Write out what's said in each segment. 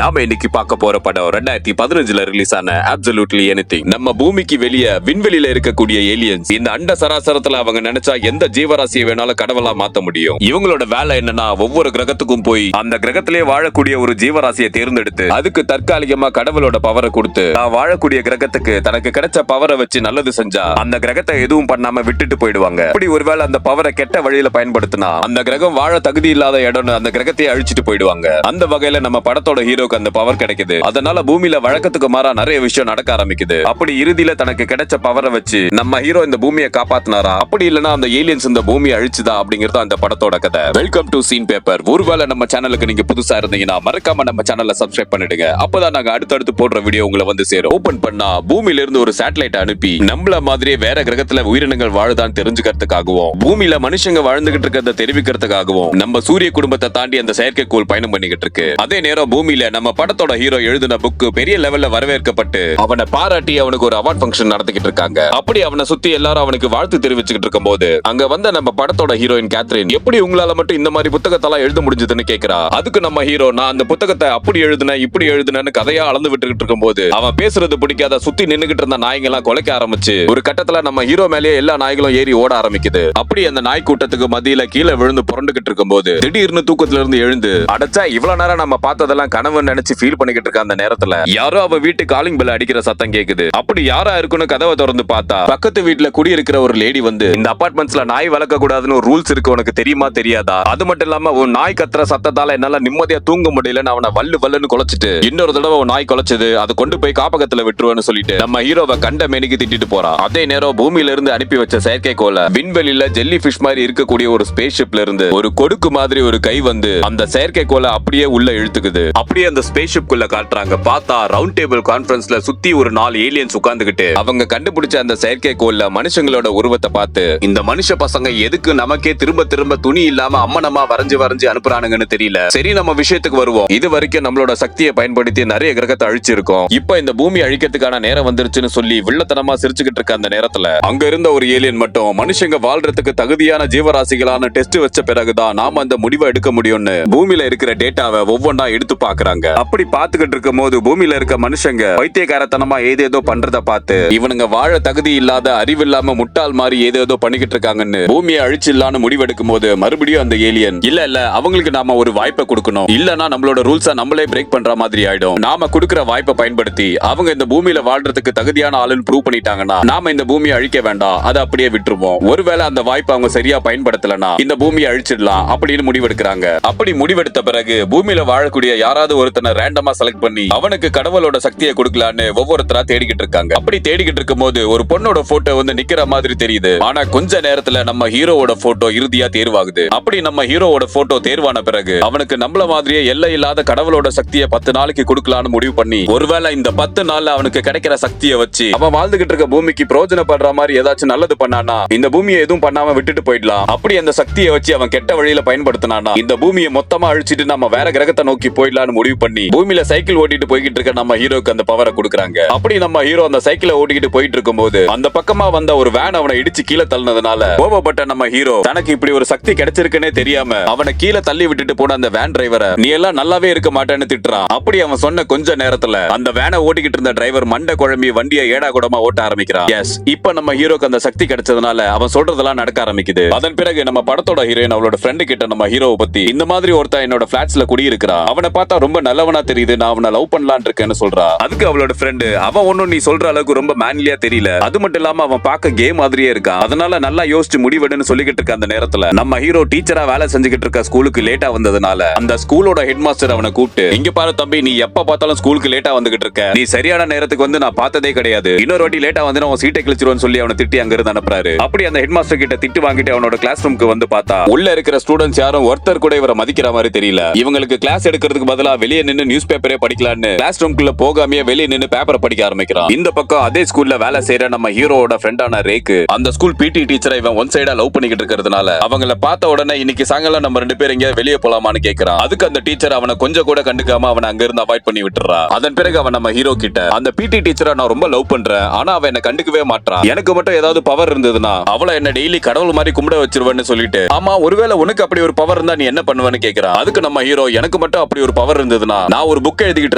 நாம இன்னைக்கு பார்க்க போற படம் 2015 ரிலீஸ் ஆன அப்சல்யூட்லி எனிதிங். நம்ம பூமிக்கு வெளியே விண்வெளியில இருக்கக்கூடிய ஏலியன்ஸ். இந்த அண்ட சராசரத்துல அவங்க நினைச்சா எந்த ஜீவராசியை வேணாலும் கடவுளா மாத்த முடியும். இவங்களோட வேலை என்னன்னா ஒவ்வொரு கிரகத்துக்கும் போய் அந்த கிரகத்திலே வாழக்கூடிய ஒரு ஜீவராசியை தேர்ந்தெடுத்து அதுக்கு தற்காலிகமா கடவுளோட பவரை கொடுத்து நான் வாழக்கூடிய கிரகத்துக்கு தனக்கு கிடைச்ச பவரை வச்சு நல்லது செஞ்சா அந்த கிரகத்தை எதுவும் பண்ணாம விட்டுட்டு போயிடுவாங்க. அப்படி ஒருவேளை அந்த பவரை கெட்ட வழியில பயன்படுத்தினா அந்த கிரகம் வாழ தகுதி இல்லாத இடம்னு அந்த கிரகத்தையே அழிச்சிட்டு போயிடுவாங்க. அந்த வகையில நம்ம படத்தோட ஹீரோக்கு அந்த பவர் கிடைக்குது. அதனால பூமியில வழக்கத்துக்கு மாறா நிறைய விஷயம் நடக்க ஆரம்பிக்குது. அப்படி இறுதியில தனக்கு கிடைச்ச பவரை வச்சு நம்ம ஹீரோ இந்த பூமியை காப்பாத்தினாரா, அப்படி இல்லனா அந்த ஏலியன்ஸ் இந்த பூமியை அழிச்சுதா அப்படிங்கறது அந்த படத்தோட கதை. Welcome to scene paper. ஒருவேளை நம்ம சேனலுக்கு நீங்க புதுசா இருந்தீங்கன்னா மறக்காம நம்ம சேனலை சப்ஸ்கிரைப் பண்ணிடுங்க. அப்பதான் நாங்க அடுத்தடுத்து போடுற வீடியோ உங்களை வந்து சேரும். ஓபன் பண்ணா பூமியில இருந்து ஒரு சேட்டலைட் அனுப்பி நம்மள மாதிரியே வேற கிரகத்துல உயிரினங்கள் வாழுதான்னு தெரிஞ்சுக்கிறதுக்காகவும் பூமியில மனுஷங்க வாழ்ந்துகிட்டு இருக்கிறத தெரிவிக்கிறதுக்காகவும் நம்ம சூரிய குடும்பத்தை தாண்டி அந்த செயற்கைக்கோள் பயணம் பண்ணிக்கிட்டு இருக்கு. அதே நேரம் பூமியில நம்ம படத்தோட ஹீரோ எழுதின புக் பெரிய லெவல்ல வரவேற்கப்பட்டு அவனை பாராட்டி அவனுக்கு ஒரு அவார்ட் ஃபங்க்ஷன் நடத்திக்கிட்டு இருக்காங்க. அப்படி அவனை சுத்தி எல்லாரும் அவனுக்கு வாழ்த்து தெரிவிச்சுக்கிட்டு இருக்கும் போது அங்க வந்த நம்ம படத்தோட ஹீரோயின் கேத்ரின் எப்படி உங்களால மட்டும் இந்த மாதிரி புத்தகத்தெல்லாம் எழுத முடிஞ்சதுன்னு கேக்குறா. அதுக்கு நம்ம ஹீரோ நான் அந்த புத்தகத்தை அப்படி எழுதுன இப்படி எழுதுனன்னு கதையா அளந்து விட்டுக்கிட்டு இருக்கும் போது அவன் பேசுறது பிடிக்காத சுத்தி நின்னுகிட்டு இருந்த நாய்ங்க எல்லாம் கொலைக்க ஆரம்பிச்சு ஒரு கட்டத்துல நம்ம ஹீரோ மேலேயே எல்லா நாய்களும் ஏறி ஓட ஆரம்பிக்குது. அப்படி அந்த நாய் கூட்டத்துக்கு மத்தியில கீழே விழுந்து புரண்டுகிட்டு இருக்கும் போது திடீர்னு தூக்கத்துல இருந்து எழுந்து அடைச்சா இவ்வளவு நேரம் நம்ம பார்த்ததெல்லாம் கனவு நினைச்சு ஃபீல் பண்ணிக்கிட்டு இருக்க அந்த நேரத்துல யாரோ அவ வீட்டு காலிங் பெல் அடிக்கிற சத்தம் கேக்குது. அப்படி யாரா இருக்குன்னு கதவை திறந்து பார்த்தா பக்கத்து வீட்டுல குடியிருக்கிற ஒரு லேடி வந்து இந்த அபார்ட்மெண்ட்ஸ்ல நாய் வளர்க்க கூடாதுன்னு ஒரு ரூல்ஸ் இருக்கு, உனக்கு தெரியுமா தெரியாதா? அது மட்டும் இல்லாம ஒரு நாய் கத்துற சத்தத்தால என்னால நிம்மதியா தூங்க முடியலன்னு அவனை வல்லுன்னு குலைச்சிட்டு இன்னொரு தடவை ஒரு நாய் குலைச்சது அதை கொண்டு போய் காப்பகத்துல விட்டுருவேன்னு சொல்லிட்டு நம்ம ஹீரோவை கண்ட மேனிக்கு திட்டிட்டு போறான். அதே நேரம் பூமியில இருந்து அனுப்பி வச்ச செயற்கைக்கோள விண்வெளியில ஜெல்லி பிஷ் மாதிரி இருக்கக்கூடிய ஒரு ஸ்பேஸ் ஷிப்ல இருந்து ஒரு கொடுக்கு மாதிரி ஒரு கை வந்து அந்த செயற்கைக்கோள அப்படியே உள்ள இழுத்துக்குது. அப்படியே அந்த ஸ்பேஸ் ஷிப் குள்ள காட்டுறாங்க. பார்த்தா ரவுண்ட் டேபிள் கான்ஃபரன்ஸ்ல சுத்தி ஒரு 4 ஏலியன்ஸ் உட்கார்ந்துகிட்டு அவங்க கண்டுபிடிச்ச அந்த செயற்கைக்கோள்ல மனுஷங்களோட உருவத்தை பார்த்து இந்த மனுஷ பசங்க எதுக்கு நமக்கே திரும்ப திரும்ப துணி இல்லாம அம்மனமா வரைஞ்சு அனுப்புறானுங்கன்னு தெரியல. சரி நம்ம விஷயத்துக்கு வருவோம். இது வரைக்கும் நம்மளோட சக்தியை பயன்படுத்தி நிறைய கிரகத்தை அழிச்சிருக்கோம். இப்ப இந்த பூமி அழிக்கிறதுக்கான நேரம் வந்துருச்சுன்னு சொல்லி வில்லத்தனமா சிரிச்சுக்கிட்டு இருக்க அந்த நேரத்துல அங்க இருந்த ஒரு ஏலியன் மட்டும் மனுஷங்க வாழ்றதுக்கு தகுதியான ஜீவராசிகளான டெஸ்ட் வச்ச பிறகுதான் நாம அந்த முடிவை எடுக்க முடியும்னு பூமியில இருக்கிற டேட்டாவை ஒவ்வொன்றா எடுத்து பாக்குறாங்க. அப்படி பாத்துக்கிட்டு இருக்கும் போது பூமியில இருக்க மனுஷங்க பைத்தியக்காரத்தனமா ஏதேதோ பண்றத பார்த்து இவனுங்க வாழ தகுதி இல்லாத அறிவில்லாம முட்டாள் மாதிரி ஏதேதோ பண்ணிக்கிட்டு இருக்காங்கன்னு பூமியை அழிச்சிடலான்னு முடிவெடுக்கும் போது மறுபடியும் அந்த ஏலியன் இல்ல அவங்களுக்கு நாம ஒரு வாய்ப்பை கொடுக்கணும், இல்லனா நம்மளோட ரூல்ஸை நம்மளே பிரேக் பண்ற மாதிரி ஆயிடும். நாம கொடுக்கிற வாய்ப்பை பயன்படுத்தி அவங்க இந்த பூமியில வாழ்றதுக்கு தகுதியான ஆளுன்னு ப்ரூவ் பண்ணிட்டாங்கன்னா நாம இந்த பூமியை அழிக்க வேண்டாம், அதை அப்படியே விட்டுருவோம். ஒருவேளை அந்த வாய்ப்பை அவங்க சரியா பயன்படுத்தலனா இந்த பூமியை அழிச்சிடலாம் அப்படின்னு முடிவெடுக்கிறாங்க. அப்படி முடிவெடுத்த பிறகு பூமியில வாழக்கூடிய யாராவது ஒருத்தனை ரேண்டமா செலக்ட் பண்ணி அவனுக்கு கடவுளோட சக்தியை கொடுக்கலான்னு ஒவ்வொருத்தரா தேடிக்கிட்டு இருக்காங்க. அப்படி தேடிக்கிட்டு இருக்கும் போது ஒரு பொண்ணோட போட்டோ வந்து நிக்கிற மாதிரி தெரியுது. ஆனா கொஞ்ச நேரத்துல நம்ம ஹீரோவோட போட்டோ இறுதியா தேர்வாகுது. அப்படி நம்ம ஹீரோவோட போட்டோ தேர்வான பிறகு அவனுக்கு நம்மள மாதிரியே எல்லை இல்லாத கடவுளோட சக்தியை 10 நாளைக்கு கொடுக்கலான்னு முடிவு பண்ணி ஒருவேளை இந்த 10 நாள்ல அவனுக்கு கிடைக்கிற சக்தியை வச்சு அவன் வாழ்ந்துகிட்டு இருக்க பூமிக்கு பிரயோஜனப்படுற மாதிரி ஏதாச்சும் நல்லது பண்ணானா இந்த பூமியை எதுவும் பண்ணாம விட்டுட்டு போயிடலாம். அப்படி அந்த சக்தியை வச்சு அவன் கெட்ட வழியில பயன்படுத்தினானா இந்த பூமியை மொத்தமா அழிச்சிட்டு நம்ம வேற கிரகத்தை நோக்கி போயிடலான்னு முடிவு பண்ணி பூமியில சைக்கிள் ஓட்டிட்டு போய்கிட்டு இருக்க நம்ம ஹீரோக்கு அந்த பவரை கொடுக்கறாங்க. அப்படி நம்ம ஹீரோ அந்த சைக்கிளை ஓட்டிக்கிட்டு போயிட்டு இருக்கும்போது அந்த பக்கமா வந்த ஒரு வேன் அவனை இடிச்சு கீழே தள்ளினதுனால கோபப்பட்ட நம்ம ஹீரோ தனக்கு இப்படி ஒரு சக்தி கிடைச்சிருக்குன்னே தெரியாம அவனை கீழே தள்ளி விட்டுட்டு போன அந்த வேன் டிரைவரை நீ எல்லாம் நல்லாவே இருக்க மாட்டேன்னு திட்டுறான். அப்படி அவன் சொன்ன கொஞ்ச நேரத்துல அந்த வேனை ஓட்டிக்கிட்டு இருந்த டிரைவர் மண்டை குழம்பி வண்டியை ஏடா கூடமா ஓட்ட ஆரம்பிக்கிறான். எஸ், இப்ப நம்ம ஹீரோக்கு அந்த சக்தி கிடைச்சதுனால அவன் சொல்றதெல்லாம் நடக்க ஆரம்பிக்குது. அதன் பிறகு நம்ம படத்தோட ஹீரோயின் அவளோட ஃப்ரெண்டு கிட்ட நம்ம ஹீரோவை பத்தி இந்த மாதிரி ஒருத்தன் என்னோட பிளாட்ஸ்ல குடியிருக்கிறா, அவனை பார்த்தா ரொம்ப நல்லவனா தெரியுது, நான் அவனை லவ் பண்ணலான்னு இருக்கேன்னு சொல்றா. அதுக்கு அவளோட ஃப்ரெண்டு அவன் ஒன்னும் நீ சொல்ற அளவுக்கு ரொம்ப மேன்லியா தெரியல, அது மட்டும் இல்லாம அவன் பார்க்க கே மாதிரியே இருக்கான், அதனால நல்லா யோசிச்சு முடிவெடுன்னு சொல்லிக்கிட்டு இருக்க அந்த நேரத்துல நம்ம ஹீரோ டீச்சரா வேலை செஞ்சுக்கிட்டு இருக்க ஸ்கூலுக்கு லேட்டா வந்ததுனால அந்த ஸ்கூலோட ஹெட் மாஸ்டர் அவனை கூப்பிட்டு இங்க பாரு தம்பி, நீ எப்ப பார்த்தாலும் ஸ்கூலுக்கு லேட்டா வந்துகிட்டு இருக்க, நீ சரியான நேரத்துக்கு வந்து நான் பார்த்ததே கிடையாது, இன்னொரு வாட்டி லேட்டா வந்து அவன் சீட்டை கிழிச்சிருவான்னு சொல்லி அவனை திட்டி அங்க இருந்து அனுப்புறாரு. அப்படி அந்த ஹெட் மாஸ்டர் கிட்ட திட்டு வாங்கிட்டு அவனோட கிளாஸ் ரூமுக்கு வந்து பார்த்தா உள்ள இருக்கிற ஸ்டூடெண்ட்ஸ் யாரும் ஒருத்தர் கூட இவரை மதிக்கிற மாதிரி தெரியல. இவங்களுக்கு கிளாஸ் எடுக்கிறதுக்கு பதிலா வெளியே நின்னு நியூஸ் பேப்பரே படிக்கலான்னு கிளாஸ் ரூம்குள்ள போகாமயே வெளியே நின்னு பேப்பரை படிக்க ஆரம்பிக்கிறான். இந்த பக்கம் அதே ஸ்கூல்ல வேலை செய்யற நம்ம ஹீரோவோட ஃப்ரெண்டான ரேக்கு அந்த ஸ்கூல் பிடி டீச்சரை இவன் ஒன் சைடா லவ் பண்ணிக்கிட்டு இருக்கிறதுனால அவங்கள பார்த்த உடனே இன்னைக்கு சாயங்காலம் நம்ம 2 பேரும் எங்கேயாவது வெளியே போலாமான்னு கேட்கறான். அதுக்கு அந்த டீச்சர் அவனை கொஞ்சம் கூட கண்டுக்காம அவனை அங்க இருந்து அவாய்ட் பண்ணி விட்டுறா. அதன் பிறகு அவன் நம்ம ஹீரோ கிட்ட அந்த பிடி டீச்சரை நான் ரொம்ப லவ் பண்றேன், ஆனா அவன் என்ன கண்டுக்கவே மாட்டான், எனக்கு மட்டும் ஏதாவது பவர் இருந்ததுன்னா அவளை என்ன டெய்லி கடவுள் மாதிரி கும்பிட வச்சிருவேன்னு சொல்லிட்டு ஆமா ஒருவேளை உனக்கு அப்படி ஒரு பவர் இருந்தா நீ என்ன பண்ணுவேன்னு கேட்கறான். அதுக்கு நம்ம ஹீரோ எனக்கு மட்டும் அப்படி ஒரு பவர் இருந்ததுன்னா சொன்னா, நான் ஒரு புக் எழுதிக்கிட்டு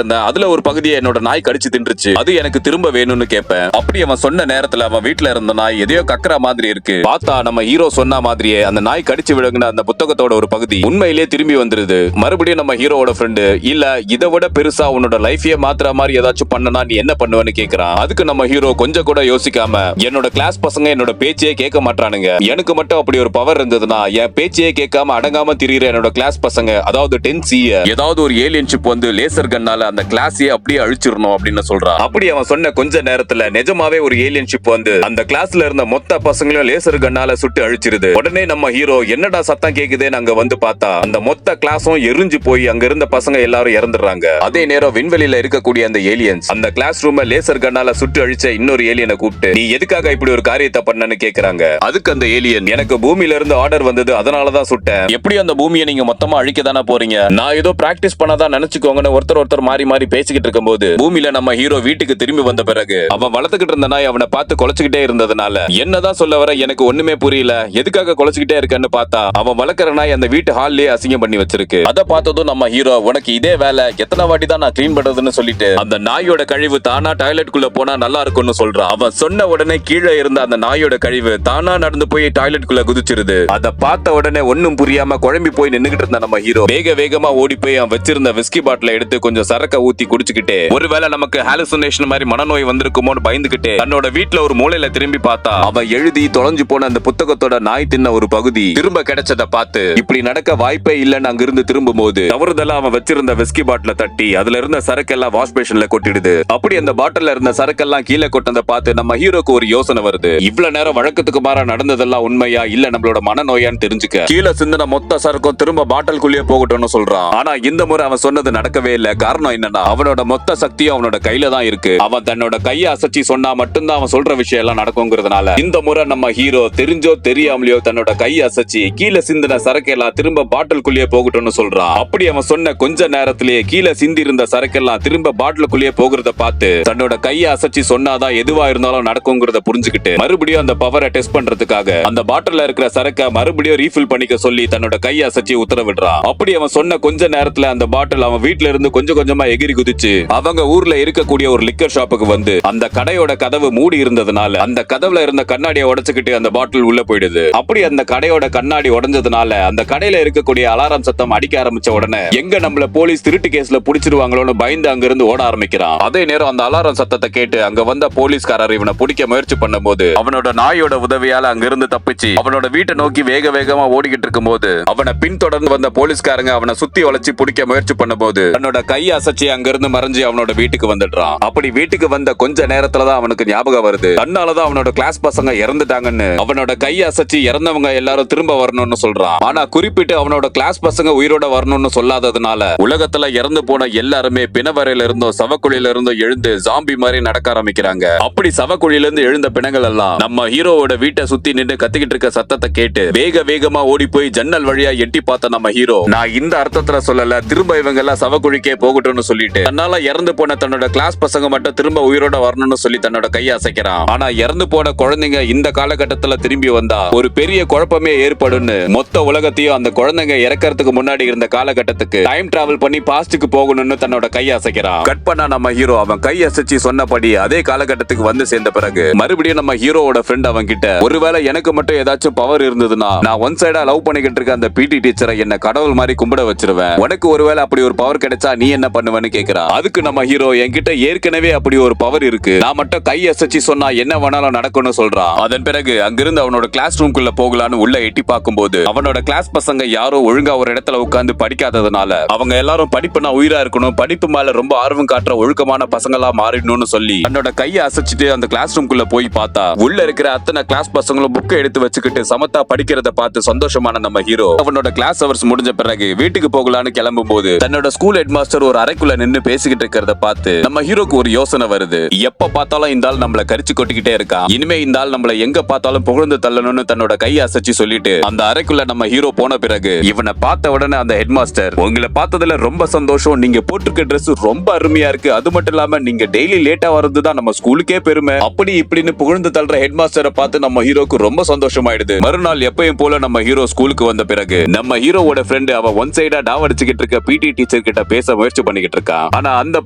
இருந்தேன், அதுல ஒரு பகுதியை என்னோட நாய் கடிச்சு தின்றுச்சு, அது எனக்கு திரும்ப வேணும்னு கேட்பேன். அப்படி அவன் சொன்ன நேரத்துல அவன் வீட்டுல இருந்த நாய் எதையோ கக்கற மாதிரி இருக்கு. பார்த்தா நம்ம ஹீரோ சொன்ன மாதிரியே அந்த நாய் கடிச்சு விழுங்கின அந்த புத்தகத்தோட ஒரு பகுதி உண்மையிலேயே திரும்பி வந்துருது. மறுபடியும் நம்ம ஹீரோவோட ஃப்ரெண்டு, இல்ல இதை விட பெருசா உன்னோட லைஃபையே மாத்துற மாதிரி ஏதாச்சும் பண்ணனா நீ என்ன பண்ணுவேன்னு கேக்குறான். அதுக்கு நம்ம ஹீரோ கொஞ்சம் கூட யோசிக்காம, என்னோட கிளாஸ் பசங்க என்னோட பேச்சையே கேட்க மாட்டானுங்க, எனக்கு மட்டும் அப்படி ஒரு பவர் இருந்ததுன்னா என் பேச்சையே கேட்காம அடங்காம திரியிற என்னோட கிளாஸ் பசங்க, அதாவது 10C ஏதாவது ஒரு ஏலியன் ஷிப் வந்து லேசர் கன்னால அந்த கிளாஸையே அப்படியே அழிச்சிடணும் அப்படின்னு சொல்றான். அப்படி அவன் சொன்ன கொஞ்ச நேரத்துல நிஜமாவே ஒரு ஏலியன் ஷிப் வந்து அந்த கிளாஸ்ல இருந்த மொத்த பசங்களையும் லேசர் கன்னால சுட்டு அழிச்சிருது. உடனே நம்ம ஹீரோ என்னடா சத்தம் கேக்குதேன்னு அங்க வந்து பார்த்தா அந்த மொத்த கிளாஸும் எரிஞ்சு போய் அங்க இருந்த பசங்க எல்லாரும் இறந்துடுறாங்க. அதே நேரம் விண்வெளியில இருக்கக்கூடிய அந்த ஏலியன்ஸ் அந்த கிளாஸ் ரூம் லேசர் கன்னால சுட்டு அழிச்ச இன்னொரு ஏலியனை கூப்பிட்டு, நீ எதுக்காக இப்படி ஒரு காரியத்தை பண்ணன்னு கேக்குறாங்க. அதுக்கு அந்த ஏலியன், எனக்கு பூமியில இருந்து ஆர்டர் வந்தது, அதனாலதான் சுட்டேன். எப்படி அந்த பூமியை நீங்க மொத்தமா அழிக்க தானே போறீங்க, நான் ஏதோ பிராக்டிஸ் பண்ணாதான் நினைச்சுக்கோங்கன்னு ஒருத்தர் மாறி மாறி பேசிக்கிட்டு இருக்கும்போது பூமியில நம்ம ஹீரோ வீட்டுக்கு திரும்பி வந்த பிறகு அவன் வளர்த்துக்கிட்டு இருந்த நாய் அவனை பார்த்து குலைச்சுக்கிட்டே இருந்ததுனால என்னதான் சொல்ல வர எனக்கு ஒண்ணுமே புரியல, எதுக்காக குலைச்சுக்கிட்டே இருக்கன்னு பார்த்தா அவன் வளர்க்கிற நாய் அந்த வீட்டு ஹால்லயே அசிங்கம் பண்ணி வச்சிருக்கு. அதை பார்த்ததும் நம்ம ஹீரோ, உனக்கு இதே வேலை, எத்தனை வாட்டி தான் நான் கிளீன் பண்றதுன்னு சொல்லிட்டு அந்த நாயோட கழிவு தானா டாய்லெட் குள்ள போனா நல்லா இருக்கும்னு சொல்றான். அவன் சொன்ன உடனே கீழே இருந்த அந்த நாயோட கழிவு தானா நடந்து போய் டாய்லெட் குள்ள குதிச்சிருது. அதை பார்த்த உடனே ஒண்ணும் புரியாம குழம்பி போய் நின்னுகிட்டு இருந்த நம்ம ஹீரோ வேகமா ஓடி போய் அவன் வச்சிருந்த விஸ்கி பாட்டில எடுத்து கொஞ்சம் சரக்க ஊத்தி குடிச்சுக்கிட்டே, ஒருவேளை நமக்கு ஹாலுசினேஷன் மாதிரி மனநோய் வந்திருக்குமோன்னு பயந்துகிட்டே தன்னோட வீட்டுல ஒரு மூலையில திரும்பி பார்த்தா அவன் எழுதி தொலைஞ்சு போன அந்த புத்தகத்தோட நாய் தின்ன ஒரு பகுதி திரும்ப கிடைச்சதை பார்த்து இப்படி நடக்க வாய்ப்பே இல்லைன்னு அங்கிருந்து திரும்பும் போது தவறுதலா அவன் வச்சிருந்த விஸ்கி பாட்டில தட்டி அதுல இருந்த சரக்கெல்லாம் வாஷ் பேஷன்ல கொட்டிடுது. அப்படி அந்த பாட்டில இருந்த சரக்கெல்லாம் கீழே கொட்டதை பார்த்து நம்ம ஹீரோக்கு ஒரு யோசனை வருது. இவ்வளவு நேரம் வழக்கத்துக்கு மாறா நடந்ததெல்லாம் உண்மையா இல்ல நம்மளோட மனநோயான்னு தெரிஞ்சுக்க கீழே சிந்தின மொத்த சரக்கும் திரும்ப பாட்டிலுக்குள்ளேயே போகட்டும்னு சொல்றான். ஆனா இந்த முறை அவன் சொன்னது நடக்கவே இல்ல. காரணம் என்னன்னா அவனோட மொத்த சக்தியும் அவனோட கையில தான் இருக்கு. அவன் தன்னோட கையை அசைச்சு சொன்னா மட்டும்தான் அவன் சொல்ற விஷயம் எல்லாம் நடக்குங்கிறதுனால இந்த முறை நம்ம ஹீரோ தெரிஞ்சோ தெரியாமலையோ தன்னோட கையை அசைச்சு கீழே சிந்தின சரக்கெல்லாம் திரும்ப பாட்டிலுக்குள்ளேயே போகட்டும்னு சொல்றான். அப்படி அவன் சொன்ன கொஞ்ச நேரத்திலேயே கீழே சிந்தி இருந்த சரக்கெல்லாம் திரும்ப பாட்டிலுக்குள்ளேயே போகிறத பார்த்து தன்னோட கையை அசைச்சு சொன்னாதான் எதுவா இருந்தாலும் நடக்குங்கிறத புரிஞ்சுக்கிட்டு மறுபடியும் அந்த பவரை டெஸ்ட் பண்றதுக்காக அந்த பாட்டில இருக்கிற சரக்க மறுபடியும் ரீஃபில் பண்ணிக்க சொல்லி தன்னோட கையை அசைச்சு உத்தரவிடுறான். அப்படி அவன் சொன்ன கொஞ்ச நேரத்துல அந்த பாட்டில் அவன் வீட்டுல இருந்து கொஞ்சம் கொஞ்சமா எகிரி குதிச்சு அவங்க ஊர்ல இருக்கக்கூடிய ஒரு லிக்கர் ஷாப்புக்கு வந்து அந்த கடையோட கதவு மூடி இருந்ததுனால அந்த கதவுல இருந்த கண்ணாடியை உடைச்சுக்கிட்டு அந்த பாட்டில் உள்ள போயிடுது. அப்படி அந்த கடையோட கண்ணாடி உடைஞ்சதுனால அந்த கடையில இருக்கக்கூடிய அலாரம் சத்தம் அடிக்க ஆரம்பிச்ச உடனே எங்க நம்மள போலீஸ் திருட்டு கேஸ்ல புடிச்சிருவாங்களோன்னு பயந்து அங்க இருந்து ஓட ஆரம்பிக்கிறான். அதே நேரம் அந்த அலாரம் சத்தத்தை கேட்டு அங்க வந்த போலீஸ்காரர் இவனை பிடிக்க முயற்சி பண்ணும்போது அவனோட நாயோட உதவியால அங்க இருந்து தப்பிச்சு அவனோட வீட்டை நோக்கி வேகமா ஓடிக்கிட்டு இருக்கும் போது அவனை பின்தொடர்ந்து வந்த போலீஸ்காரங்க அவனை சுத்தி வளைச்சு பிடிக்க முயற்சி பண்ணும்போது தன்னோட கையை அசைச்சு அங்க இருந்து மறைஞ்சு அவனோட வீட்டுக்கு வந்துடுறான். அப்படி வீட்டுக்கு வந்த கொஞ்ச நேரத்துலதான் அவனுக்கு ஞாபகம் வருது, தன்னாலதான் அவனோட கிளாஸ் பசங்க இறந்துட்டாங்கன்னு. அவனோட கையை அசைச்சு இறந்தவங்க எல்லாரும் திரும்ப வரணும்னு சொல்றான். ஆனா குறிப்பிட்டு அவனோட கிளாஸ் பசங்க உயிரோட வரணும்னு சொல்லாததுனால உலகத்துல இறந்து போன எல்லாருமே பிணவரையில இருந்தோ சவக்குழியில இருந்தோ எழுந்து ஜாம்பி மாதிரி நடக்க ஆரம்பிக்கிறாங்க. அப்படி சவக்குழியில இருந்து எழுந்த பிணங்கள் எல்லாம் நம்ம ஹீரோவோட வீட்டை சுத்தி நின்று கத்திக்கிட்டு இருக்க சத்தத்தை கேட்டு வேகமா ஓடி போய் ஜன்னல் வழியா எட்டி பார்த்த நம்ம ஹீரோ, நான் இந்த அர்த்தத்துல சொல்லல, திரும்ப இவங்க எல்லாம் சவக்குழிக்கே போகட்டும்னு சொல்லிட்டு தன்னால இறந்து போன தன்னோட கிளாஸ் பசங்க மட்டும் திரும்ப உயிரோட வரணும்னு சொல்லி தன்னோட கையை அசைக்கிறான். ஆனா இறந்து போன குழந்தைங்க இந்த காலகட்டத்துல திரும்பி வந்தா ஒரு பெரிய குழப்பமே ஏற்படும்னு மொத்த உலகத்தையும் அந்த குழந்தைங்க இறக்கறதுக்கு முன்னாடி இருந்த காலகட்டத்துக்கு டைம் டிராவல் பண்ணி பாஸ்டுக்கு போகணும்னு தன்னோட கையை அசைக்கிறான். கட் பண்ணா நம்ம ஹீரோ அவன் கை அசைச்சு சொன்னபடி அதே காலகட்டத்துக்கு வந்து சேர்ந்த பிறகு மறுபடியும் நம்ம ஹீரோவோட ஃப்ரெண்ட் அவன் கிட்ட, ஒருவேளை எனக்கு மட்டும் ஏதாச்சும் பவர் இருந்ததுன்னா நான் ஒன் சைடா லவ் பண்ணிக்கிட்டு இருக்க அந்த பிடி டீச்சரை என்ன கடவுள் மாதிரி கும்பிட வச்சிருவேன், உனக்கு ஒருவேளை அப்படி ஒரு பவர் கிடைச்சா நீ என்ன பண்ணுவேன்னு கேக்குறான். அதுக்கு நம்ம ஹீரோ, என்கிட்ட ஏற்கனவே அப்படி ஒரு பவர் இருக்கு, நான் மட்டும் கை அசைச்சு சொன்னா என்ன வேணாலும் நடக்கும்னு சொல்றான். அதன் பிறகு அங்கிருந்து அவனோட கிளாஸ் ரூம்குள்ள போகலான்னு உள்ள எட்டி பார்க்கும்போது அவனோட கிளாஸ் பசங்க யாரோ ஒழுங்கா ஒரு இடத்துல உட்கார்ந்து படிக்காததுனால அவங்க எல்லாரும் படிப்புனா உயிரா இருக்கணும், படிப்பு மேல ரொம்ப ஆர்வம் காட்டுற ஒழுக்கமான பசங்களா மாறிடணும்னு சொல்லி தன்னோட கையை அசைச்சிட்டு அந்த கிளாஸ் ரூம்குள்ள போய் பார்த்தா உள்ள இருக்கிற அத்தனை கிளாஸ் பசங்களும் புக்கை எடுத்து வச்சுக்கிட்டு சமத்தா படிக்கிறத பார்த்து சந்தோஷமான நம்ம ஹீரோ அவனோட கிளாஸ் அவர்ஸ் முடிஞ்ச பிறகு வீட்டுக்கு போகலான்னு கிளம்பும் போது தன்னோட ஸ்கூல் ஹெட் மாஸ்டர் ஒரு அறைக்குள்ள நின்னு பேசிக்கிட்டு இருக்கிறத பார்த்து நம்ம ஹீரோக்கு ஒரு யோசனை வருது. எப்ப பார்த்தாலும் இந்த ஆள் நம்மள கரிச்சு கொட்டிக்கிட்டே இருக்கான், இனிமே இந்த ஆள் நம்மள எங்க பார்த்தாலும் புகழ்ந்து தள்ளணும்னு தன்னோட கையை அசைச்சு சொல்லிட்டு அந்த அறைக்குள்ள நம்ம ஹீரோ போன பிறகு இவனை பார்த்த உடனே அந்த ஹெட் மாஸ்டர், உங்களை பார்த்ததுல ரொம்ப சந்தோஷம், நீங்க போட்டிருக்க Dress ரொம்ப அருமையா இருக்கு, அது மட்டும் இல்லாம நீங்க டெய்லி லேட்டா வரதுதான் நம்ம ஸ்கூலுக்கே பெருமை, அப்படி இப்படின்னு புகழ்ந்து தள்ளுற ஹெட் மாஸ்டரை பார்த்து நம்ம ஹீரோக்கு ரொம்ப சந்தோஷமாயிடுது. மறுநாள் எப்பயும் போல நம்ம ஹீரோ ஸ்கூலுக்கு வந்த பிறகு நம்ம ஹீரோவோட ஃப்ரெண்ட் அவ ஒன் சைடா டாவ் அடிச்சுக்கிட்டு இருக்க பிடி டீச்சர் டீச்சர் கிட்ட பேச முயற்சி பண்ணிக்கிட்டு இருக்கான். ஆனா அந்த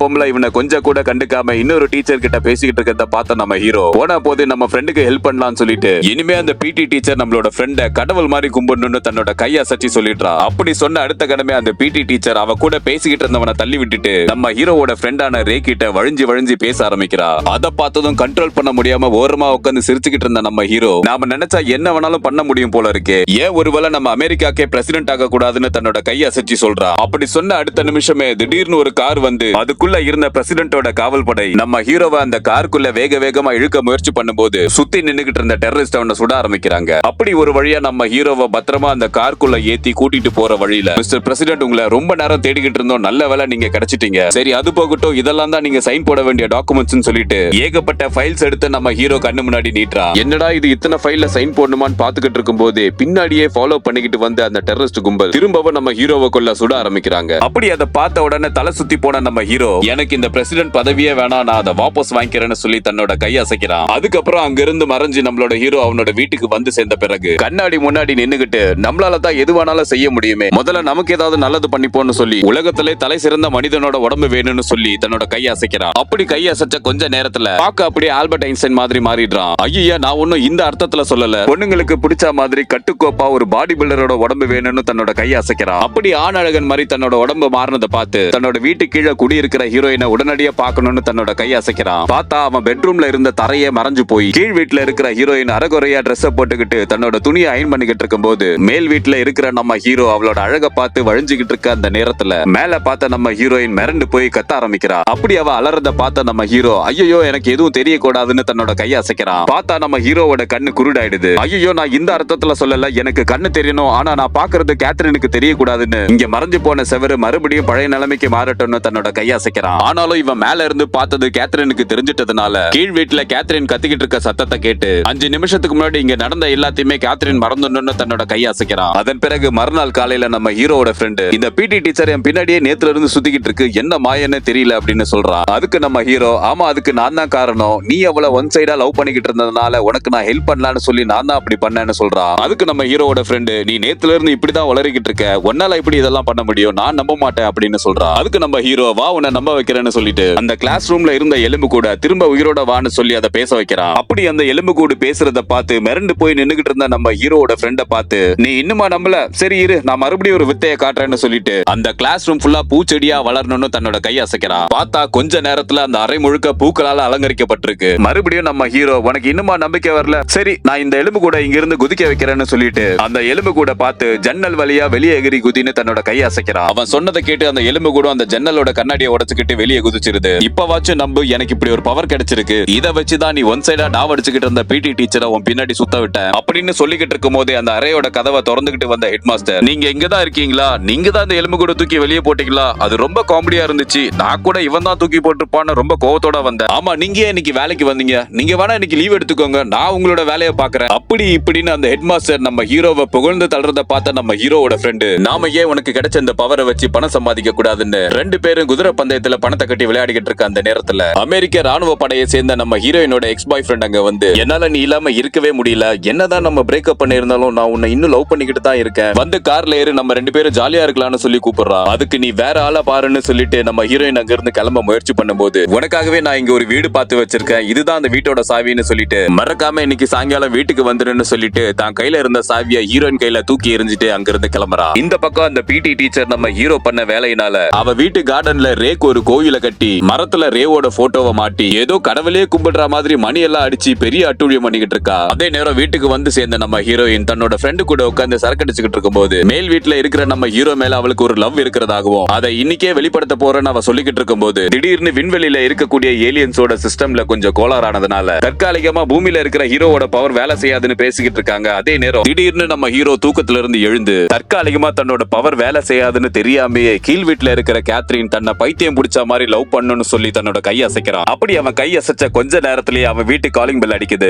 பொம்பளை இவனை கொஞ்சம் கூட கண்டுக்காம இன்னொரு டீச்சர் கிட்ட பேசிக்கிட்டு இருக்கிறத பார்த்த நம்ம ஹீரோ போனா போது நம்ம ஃப்ரெண்டுக்கு ஹெல்ப் பண்ணலாம்னு சொல்லிட்டு இனிமே அந்த பிடி டீச்சர் நம்மளோட ஃப்ரெண்ட கடவுள் மாதிரி கும்பிடணும்னு தன்னோட கையை அசைச்சு சொல்லிடுறா. அப்படி சொன்ன அடுத்த கடமை அந்த பிடி டீச்சர் அவ கூட பேசிக்கிட்டு இருந்தவனை தள்ளி விட்டுட்டு நம்ம ஹீரோவோட ஃப்ரெண்டான ரே கிட்ட வழிஞ்சு பேச ஆரம்பிக்கிறா. அதை பார்த்ததும் கண்ட்ரோல் பண்ண முடியாம ஓரமா உட்கார்ந்து சிரிச்சுக்கிட்டு இருந்த நம்ம ஹீரோ நாம நினைச்சா என்ன வேணாலும் பண்ண முடியும் போல இருக்கு, ஏன் ஒருவேளை நம்ம அமெரிக்காக்கே பிரசிடென்ட் ஆக கூடாதுன்னு தன்னோட கையை அசைச்சு சொல்றா. அப்படி சொன்ன அடுத்த நிமிஷமே திடீர்னு ஒரு கார் வந்து அதுக்குள்ள இருந்த பிரசிடென்ட்டோட காவல் படை நம்ம ஹீரோவை அந்த காருக்குள்ள வேகமா இழுக்க முயற்சி பண்ணும்போது சுத்தி நின்னுகிட்டு இருந்த டெரரிஸ்ட் அவனை சுட ஆரம்பிக்கிறாங்க. அப்படி ஒரு வழியா நம்ம ஹீரோவை பத்திரமா அந்த காருக்குள்ள ஏத்தி கூட்டிட்டு போற வழியில மிஸ்டர் பிரசிடென்ட் உங்களை ரொம்ப நேரம் தேடிக்கிட்டு இருந்தோம், நல்ல வேளை நீங்க கிடைச்சிட்டீங்க, சரி அது போகட்டும், இதெல்லாம் தான் நீங்க சைன் போட வேண்டிய டாக்குமெண்ட்ஸ் சொல்லிட்டு ஏகப்பட்ட ஃபைல்ஸ் எடுத்து நம்ம ஹீரோ கண்ணு முன்னாடி நீட்றா. என்னடா இது இத்தனை ஃபைல்ல சைன் போடணுமான்னு பாத்துக்கிட்டு இருக்கும் போது பின்னாடியே ஃபாலோ பண்ணிக்கிட்டு வந்த அந்த டெரரிஸ்ட் கும்பல் திரும்பவும் நம்ம ஹீரோவை கொல்ல சுட ஆரம்பிக்கிறாங்க. அப்படி அதை பார்த்த உடனே தலை சுத்தி போன நம்ம ஹீரோ எனக்கு இந்த பிரசிடென்ட் பதவியே வேணாம், நான் அதை வாபஸ் வாங்கிக்கிறேன்னு சொல்லி தன்னோட கையை அசைக்கிறான். அதுக்கப்புறம் அங்கிருந்து மறைஞ்சு நம்மளோட ஹீரோ அவனோட வீட்டுக்கு வந்து சேர்ந்த பிறகு கண்ணாடி முன்னாடி நின்னுகிட்டு நம்மளால தான் எது வேணாலும் செய்ய முடியுமே, முதல்ல நமக்கு ஏதாவது நல்லது பண்ணிப்போன்னு சொல்லி உலகத்திலே தலை சிறந்த மனிதனோட உடம்பு வேணும்னு சொல்லி தன்னோட கையை அசைக்கிறான். அப்படி கையை அசைச்ச கொஞ்ச நேரத்துல பார்க்க அப்படியே ஆல்பர்ட் ஐன்ஸ்டைன் மாதிரி மாறிடுறான். ஐயா நான் ஒன்னும் இந்த அர்த்தத்துல சொல்லல, பொண்ணுங்களுக்கு பிடிச்ச மாதிரி கட்டுக்கோப்பா ஒரு பாடி பில்டரோட உடம்பு வேணும்னு தன்னோட கையை அசைக்கிறான். அப்படி ஆணழகன் மாதிரி தன்னோட உடம்பு மாறினதை பார்த்து தன்னோட வீட்டு கீழே குடியிருக்கிற ஹீரோயினை உடனடியா பார்க்கணும்னு தன்னோட கையை அசைக்கிறான். பார்த்தா அவன் பெட்ரூம்ல இருந்த தரையே மறைஞ்சு போய் கீழ் வீட்டுல இருக்கிற ஹீரோயின் அரைகுறையா ட்ரெஸ் போட்டுக்கிட்டு தன்னோட துணியை அயன் பண்ணிக்கிட்டு இருக்கும் போது மேல் வீட்டுல இருக்கிற நம்ம ஹீரோ அவளோட அழகை பார்த்து வழிஞ்சுகிட்டு இருக்க அந்த நேரத்துல மேல பார்த்த நம்ம ஹீரோயின் மிரண்டு போய் கத்த ஆரம்பிக்கிறா. அப்படி அவ அலறத பார்த்த நம்ம ஹீரோ ஐயோ எனக்கு எதுவும் தெரியக்கூடாதுன்னு தன்னோட கையை அசைக்கிறான். பார்த்தா நம்ம ஹீரோவோட கண்ணு குருடாயிடுது. ஐயோ நான் இந்த அர்த்தத்துல சொல்லல, எனக்கு கண்ணு தெரியணும், ஆனா நான் பாக்குறது கேத்ரினுக்கு தெரியக்கூடாதுன்னு இங்க மறைஞ்சு போன செவரு மறுபடியும் பழைய நிலைமைக்கு மாறட்டும்னு தன்னோட கையை அசைக்கிறான். ஆனாலும் இவன் மேல இருந்து பார்த்தது கேத்ரினுக்கு தெரிஞ்சிட்டதுனால கீழ் வீட்டுல கேத்ரின் கத்திக்கிட்டு இருக்க சத்தத்தை கேட்டு 5 நிமிஷத்துக்கு முன்னாடி இங்க நடந்த எல்லாத்தையுமே கேத்ரின் மறந்துடணும்னு தன்னோட கையை அசைக்கிறான். அதன் பிறகு மறுநாள் காலையில நம்ம ஹீரோவோட ஃப்ரெண்டு இந்த பிடி டீச்சர் என் பின்னாடியே நேத்துல இருந்து சுத்திக்கிட்டு இருக்கு, என்ன மாயன்னு தெரியல அப்படின்னு சொல்றான். அதுக்கு நம்ம ஹீரோ ஆமா அதுக்கு நான் தான் காரணம், நீ அவளை ஒன் சைடா லவ் பண்ணிக்கிட்டு இருந்ததுனால உனக்கு நான் ஹெல்ப் பண்ணலான்னு சொல்லி நான் தான் அப்படி பண்ணேன்னு சொல்றான். அதுக்கு நம்ம ஹீரோவோட ஃப்ரெண்டு நீ நேத்துல இருந்து இப்படிதான் உளறிக்கிட்டு இருக்க, உன்னால இப்படி இதெல்லாம் பண்ண முடியும், நான் நம்ப மாட்டேன் அப்படின்னு சொல்றான். அதுக்கு நம்ம ஹீரோ வா உன்னை நம்ப வைக்கிறேன்னு சொல்லிட்டு அந்த கிளாஸ் ரூம்ல இருந்த எலும்பு கூட திரும்ப உயிரோட வான்னு சொல்லி அதை பேச வைக்கிறான். அப்படி அந்த எலும்பு கூடு பேசுறத பார்த்து மிரண்டு போய் நின்னுகிட்டு இருந்த நம்ம ஹீரோவோட ஃப்ரெண்ட பார்த்து நீ இன்னுமா நம்பல, சரி இரு நான் மறுபடியும் ஒரு வித்தையை காட்டுறேன்னு சொல்லிட்டு அந்த கிளாஸ் ரூம் ஃபுல்லா பூச்செடியா வளரணும்னு தன்னோட கையை அசைக்கிறான். பார்த்தா கொஞ்ச நேரத்துல அந்த அறை முழுக்க பூக்களால அலங்கரிக்கப்பட்டிருக்கு. மறுபடியும் நம்ம ஹீரோ உனக்கு இன்னுமா நம்பிக்கை வரல, சரி நான் இந்த எலும்பு கூட இங்க இருந்து குதிக்க வைக்கிறேன்னு சொல்லிட்டு அந்த எலும்பு கூட பார்த்து ஜன்னல் வழியா வெளியே எகிரி குதின்னு தன்னோட கையை அசைக்கிறான். அவன் சொன்னதை கேட்டு அந்த எலும்பு கூட அந்த ஜன்னலோட கண்ணாடியை உடைச்சுக்கிட்டு வெளியே குதிச்சிருது. இப்பவாச்சும் நம்பு, எனக்கு இப்படி ஒரு பவர் கிடைச்சிருக்கு, இதை வச்சுதான் நீ ஒன் சைடா டாவ் அடிச்சுக்கிட்டு இருந்த பிடி டீச்சரை உன் பின்னாடி சுத்த விட்ட அப்படின்னு சொல்லிக்கிட்டு இருக்கும் போதே அந்த அறையோட கதவை திறந்துகிட்டு வந்த ஹெட் மாஸ்டர் நீங்க இங்கதான் இருக்கீங்களா, நீங்க தான் அந்த எலும்பு கூட தூக்கி வெளியே போட்டீங்களா, அது ரொம்ப காமெடியா இருந்துச்சு, நான் கூட இவன் தான் தூக்கி போட்டிருப்பான்னு ரொம்ப கோவத்தோட வந்தேன், ஆமா நீங்க இன்னைக்கு வேலைக்கு வந்தீங்க, நீங்க வேணா இன்னைக்கு லீவ் எடுத்துக்கோங்க, நான் உங்களோட வேலையை பாக்குறேன் அப்படி இப்படின்னு அந்த ஹெட் மாஸ்டர் நம்ம ஹீரோவை புகழ்ந்து தள்ளுறத பார்த்த நம்ம ஹீரோவோட ஃப்ரெண்டு நாம ஏன் உனக்கு கிடைச்ச இந்த பவரை வச்சு பணம் சம்பாதிக்க கூடாதுன்னு 2 பேரும் குதிரை பந்தயத்துல பணத்தை கட்டி விளையாடிக்கிட்டு இருக்க அந்த நேரத்துல அமெரிக்க ராணுவ படையை சேர்ந்த நம்ம ஹீரோயினோட எக்ஸ் பாய் ஃப்ரெண்ட் அங்க வந்து என்னால நீ இல்லாம இருக்கவே முடியல, என்னதான் நம்ம பிரேக்கப் பண்ணி இருந்தாலும் நான் உன்னை இன்னும் லவ் பண்ணிக்கிட்டு தான் இருக்கேன், வந்து கார்ல ஏறு நம்ம 2 பேரும் ஜாலியா இருக்கலாம்னு சொல்லி கூப்பிடுறா. அதுக்கு நீ வேற ஆளா பாருன்னு சொல்லிட்டு நம்ம ஹீரோயின் அங்க இருந்து கிளம்ப முயற்சி பண்ணும்போது உனக்காகவே நான் இங்க ஒரு வீடு பார்த்து வச்சிருக்கேன், இதுதான் அந்த வீட்டோட சாவின்னு சொல்லிட்டு மறக்காம இன்னைக்கு சாயங்காலம் வீட்டுக்கு வந்துருன்னு சொல்லிட்டு தான் கையில இருந்த சாவியை ஹீரோயின் கையில தூக்கி எறிஞ்சிட்டு அங்க இருந்து கிளம்புறா. இந்த பக்கம் அந்த பிடி டீச்சர் நம்ம ஹீரோ பண்ண வேலையினால அவ வீட்டு கார்டன்ல ரேக்கு ஒரு கோயில கட்டி மரத்துல ரேவோட போட்டோவை மாட்டி ஏதோ கடவுளே கும்பிடுற மாதிரி மணி எல்லாம் அடிச்சு பெரிய அட்டூழியம் பண்ணிக்கிட்டு இருக்கா. அதே நேரம் வீட்டுக்கு வந்து சேர்ந்த நம்ம ஹீரோயின் தன்னோட ஃப்ரெண்டு கூட உட்கார்ந்து சரக்கடிச்சுக்கிட்டு இருக்கும்போது மேல் வீட்டுல இருக்கிற நம்ம ஹீரோ மேல அவளுக்கு ஒரு லவ் இருக்கிறதாகவும் அதை இன்னைக்கே வெளிப்படுத்த போறேன்னு அவ சொல்லிக்கிட்டு இருக்கும்போது திடீர்னு விண்வெளியில இருக்கக்கூடிய ஏலியன்ஸோட சிஸ்டம்ல கொஞ்சம் கோளாறானதுனால தற்காலிகமா பூமியில இருக்கிற ஹீரோவோட பவர் வேலை செய்யாதுன்னு பேசிக்கிட்டு இருக்காங்க. அதே நேரம் திடீர்னு நம்ம ஹீரோ தூக்கத்துல இருந்து எழுந்து தற்காலிகமா தன்னோட பவர் வேலை செய்யாதுன்னு தெரியாமையே கீழ் வீட்டுல இருக்கிற கேத்ரின் தன்னை பைத்தியம் பிடிச்ச மாதிரி லவ் பண்ணணும்னு சொல்லி தன்னோட கையை அசைக்கிறான். அப்படி அவன் கை அசைச்ச கொஞ்ச நேரத்திலேயே அவன் வீட்டு காலிங் பெல் அடிக்குது.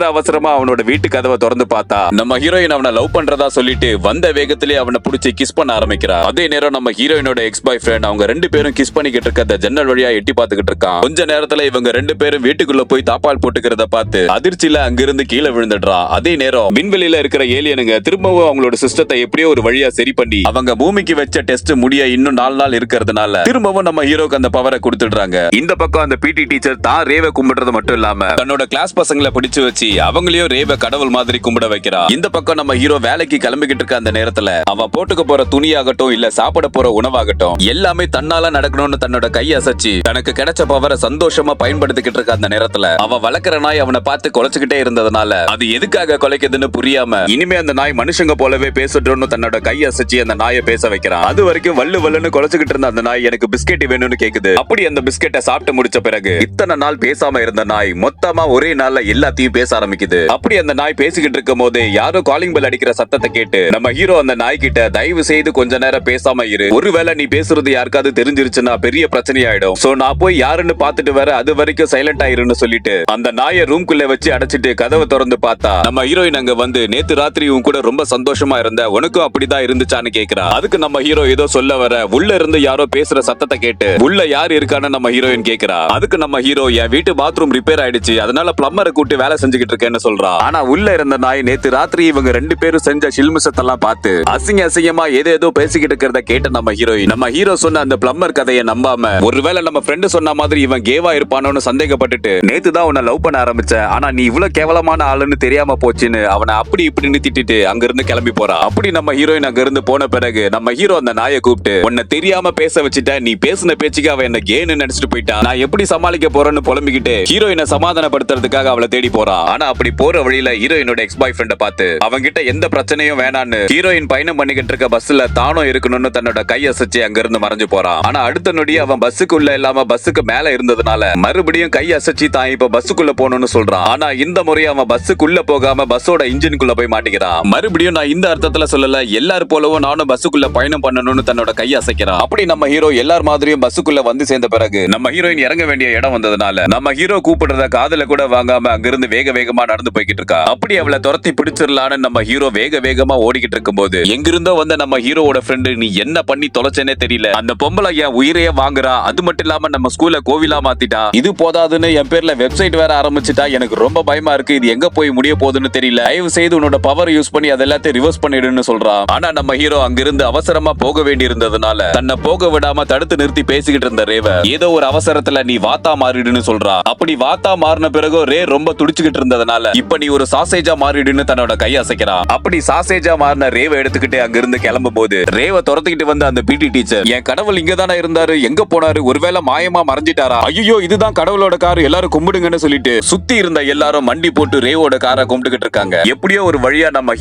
அவசரமா அவனோட வீட்டு கதவை திறந்து பார்த்தா நம்ம ஹீரோயின் அவனை லவ் பண்றதா சொல்லிட்டு வந்த வேகத்திலே அவனை பிடிச்சி கிஸ் பண்ண ஆரம்பிக்கிறா. அதே நேரம் நம்ம ஹீரோயினோட எக்ஸ் பாய் ஃப்ரெண்ட் அவங்க 2 பேரும் கிஸ் பண்ணிக்கிட்டு இருக்க ஜன்னல் வழியா எட்டி பார்த்துக்கிட்டு இருக்கான். கொஞ்ச நேரத்துல இவங்க 2 பேரும் வீட்டுக்குள்ள போய் தாப்பால் போட்டுக்கிறத பார்த்து அதிர்ச்சியில அங்கிருந்து கீழே விழுந்துடுறா. அதே நேரம் விண்வெளியில இருக்கிற ஏலியனுங்க திரும்பவும் அவங்களோட சிஸ்டத்தை எப்படியோ ஒரு வழியா சரி பண்ணி அவங்க பூமிக்கு வச்ச டெஸ்ட் முடிய இன்னும் 4 நாள் இருக்கிறதுனால திரும்பவும் நம்ம ஹீரோக்கு அந்த பவரை கொடுத்துடுறாங்க. இந்த பக்கம் அந்த பிடி டீச்சர் தான் ரேவை கும்பிடுறது மட்டும் இல்லாம தன்னோட கிளாஸ் பசங்களை பிடிச்சு வச்சு அவங்களையும் ரேவை கடவுள் மாதிரி கும்பிட வைக்கிறா. இந்த பக்கம் நம்ம ஹீரோ வேலைக்கு கிளம்பிக்கிட்டு இருக்க அந்த நேரத்துல அவன் போட்டுக்க போற துணியாகட்டும் இல்ல சாப்பிட போற உணவாகட்டும் எல்லாமே தன்னால நடக்கணும்னு தன்னோட கை அசைச்சு தனக்கு கிடைச்ச பவரை சந்தோஷமா பயன்படுத்திக்கிட்டு இருக்க அந்த நேரத்துல அவன் வளர்க்கிற நாய் அவனை பார்த்து குலைச்சுக்கிட்டே இருந்ததுனால அது எதுக்காக குலைக்குதுன்னு புரியாம இனிமே அந்த நாய் மனுஷங்க போலவே பேசட்டும்னு தன்னோட கை அசைச்சு அந்த நாயை பேச வைக்கிறான். அது வரைக்கும் வல்லு வல்லுன்னு குலைச்சுக்கிட்டு இருந்த அந்த நாய் எனக்கு பிஸ்கெட் வேணும்னு கேக்குது. அப்படி அந்த பிஸ்கெட்டை சாப்பிட்டு முடிச்ச பிறகு இத்தனை நாள் பேசாம இருந்த நாய் மொத்தமா ஒரே நாள்ல எல்லாத்தையும் பேச ஆரம்பிக்குது. அப்படி அந்த நாய் பேசிக்கிட்டு இருக்கும் போது யாரோ காலிங் பெல் அடிக்கிற சத்தத்தை கேட்டு நம்ம ஹீரோ அந்த நாய் கிட்ட தயவு செய்து கொஞ்ச நேரம் பேசாம இரு, ஒருவேளை நீ பேசுறது யாருக்காவது தெரிஞ்சிருச்சுன்னா பெரிய பிரச்சனை ஆயிடும், சோ நான் போய் யாருன்னு பாத்துட்டு வர அது வரைக்கும் சைலண்ட் ஆயிருன்னு சொல்லிட்டு அந்த நாயை ரூம்குள்ள வச்சு அடைச்சிட்டு கதவை திறந்து பார்த்தா நம்ம ஹீரோயின் அங்க வந்து நேத்து ராத்திரி உன் கூட ரொம்ப சந்தோஷமா இருந்த, உனக்கும் அப்படிதான் இருந்துச்சான்னு கேக்குறா. அதுக்கு நம்ம ஹீரோ ஏதோ சொல்ல வர உள்ள இருந்து யாரோ பேசுற சத்தத்தை கேட்டு உள்ள யார் இருக்கான்னு நம்ம ஹீரோயின் கேக்குறா. அதுக்கு நம்ம ஹீரோ என் வீட்டு பாத்ரூம் ரிப்பேர் ஆயிடுச்சு, அதனால பிளம்பரை கூட்டி வேலை செஞ்சுக்கிட்டு இருக்கேன்னு சொல்றா. ஆனா உள்ள இருந்த நாய் நேத்து ராத்திரி இவங்க 2 பேரும் செஞ்ச சில்மிஷத்தெல்லாம் பார்த்து அசிங்கமா ஏதேதோ பேசிக்கிட்டு இருக்கிறத கேட்ட நம்ம ஹீரோயின் நம்ம ஹீரோ சொன்ன அந்த பிளம்பர் கதையை நம்பாம ஒருவேளை நம்ம ஃப்ரெண்டு சொன்ன மாதிரி இவன் கேவா இருப்பானோன்னு சந்தேகப்பட்டுட்டு நேத்து தான் உன்னை லவ் பண்ண ஆரம்பிச்ச, ஆனா நீ இவ்வளவு கேவலமான ஆளுன்னு தெரியாம போச்சுன்னு அவனை அப்படி இப்படின்னு திட்டிட்டு அங்க இருந்து கிளம்பி போறா. அப்படி நம்ம ஹீரோயின் அங்க இருந்து போன பிறகு நம்ம ஹீரோ அந்த நாயை கூப்பிட்டு உன்னை தெரியாம பேச வச்சுட்ட, நீ பேசின பேச்சுக்கு அவன் என்ன கேன்னு நினைச்சிட்டு போயிட்டான், நான் எப்படி சமாளிக்க போறேன்னு புலம்பிக்கிட்டு ஹீரோயினை சமாதானப்படுத்துறதுக்காக அவளை தேடி போறா. ஆனா அப்படி போற வழியில ஹீரோயினோட எக்ஸ் பாய் ஃப்ரெண்ட பார்த்து அவங்கிட்ட எந்த பிரச்சனையும் வேணான்னு ஹீரோயின் பயணம் பண்ணிக்கிட்டு இருக்க பஸ்ல தானும் இருக்கணும்னு தன்னோட கை அசைச்சு அங்க இருந்து மறைஞ்சு போறான். ஆனா அடுத்த நொடி அவன் பஸ்ஸுக்குள்ள இல்லாம பஸ்ஸுக்கு மேல இருந்ததுனால மறுபடியும் கை அசைச்சு தான் இப்ப பஸ்ஸுக்குள்ள போகணும்னு சொல்றான். ஆனா இந்த முறை அவன் பஸ்ஸுக்குள்ள போகாம பஸ்ஸோட இன்ஜினுக்குள்ள போய் மாட்டிக்கிறான். மறுபடியும் நான் இந்த அர்த்தத்துல சொல்லல, எல்லாரும் போலவும் நானும் பஸ்ஸுக்குள்ள பயணம் பண்ணணும்னு தன்னோட கை அசைக்கிறான். அப்படி நம்ம ஹீரோ எல்லார் மாதிரியும் பஸ்ஸுக்குள்ள வந்து சேர்ந்த பிறகு நம்ம ஹீரோயின் இறங்க வேண்டிய இடம் வந்ததுனால நம்ம ஹீரோ கூப்பிடுறத காதுல கூட வாங்காம அங்கிருந்து வேக வேகமா நடந்து போய்கிட்டு இருக்கா. அப்படி அவளை துரத்தி பிடிச்சிடலான்னு நம்ம ஹீரோ வேக வேகமா ஓடிக்கிட்டு இருக்கும் போது எங்கிருந்தோ வந்த நம்ம ஹீரோவோட ஃப்ரெண்டு நீ என்ன பண்ணி தொலைச்சேனே தெரியல, அந்த பொம்பளை என் உயிரையே வாங்குறா, அது மட்டும் இல்லாம நம்ம ஸ்கூல்ல கோவிலா மாத்திட்டா, இது போதாதுன்னு என் பேர்ல வெப்சைட் வேற ஆரம்பிச்சுட்டா, எனக்கு ரொம்ப பயமா இருக்கு, இது எங்க போய் முடிய போகுதுன்னு தெரியல, தயவு செய்து உன்னோட பவர் யூஸ் பண்ணி அதெல்லாத்தையும் ரிவர்ஸ் பண்ணிடுன்னு சொல்றான். ஆனா நம்ம ஹீரோ அங்கிருந்து அவசரமா போக வேண்டி இருந்ததுனால தன்னை போக விடாம தடுத்து நிறுத்தி பேசிக்கிட்டு இருந்த ரேவ ஏதோ ஒரு அவசரத்துல நீ வாத்தா மாறிடுன்னு சொல்றா. அப்படி வாத்தா மாறின பிறகு ரே ரொம்ப துடிச்சுக்கிட்டு இருந்ததுனால இப்ப நீ ஒரு சாசேஜா மாறிடுன்னு தன்னோட கை அசைக்கிறான். அப்படி சாசேஜா மாறின ரேவ எடுத்துக்கிட்டு அங்கிருந்து கிளம்பும் போது ரேவ துரத்துக்கிட்டு வந்த அந்த பிடி டீச்சர் என் கடவுள் இங்க தானே இருந்தாரு, எங்க போனாரு, ஒருவேளை மாயமா மறைஞ்சிட்டாரா, ஐயோ இதுதான் கடவுளோட கார், எல்லாரும் கும்பிடுங்கன்னு சொல்லிட்டு சுத்தி இருந்த எல்லாரும் மண்டி போட்டு ரேவோட காரை கும்பிட்டுக்கிட்டு இருக்காங்க. எப்படியோ ஒரு வழியா நம்ம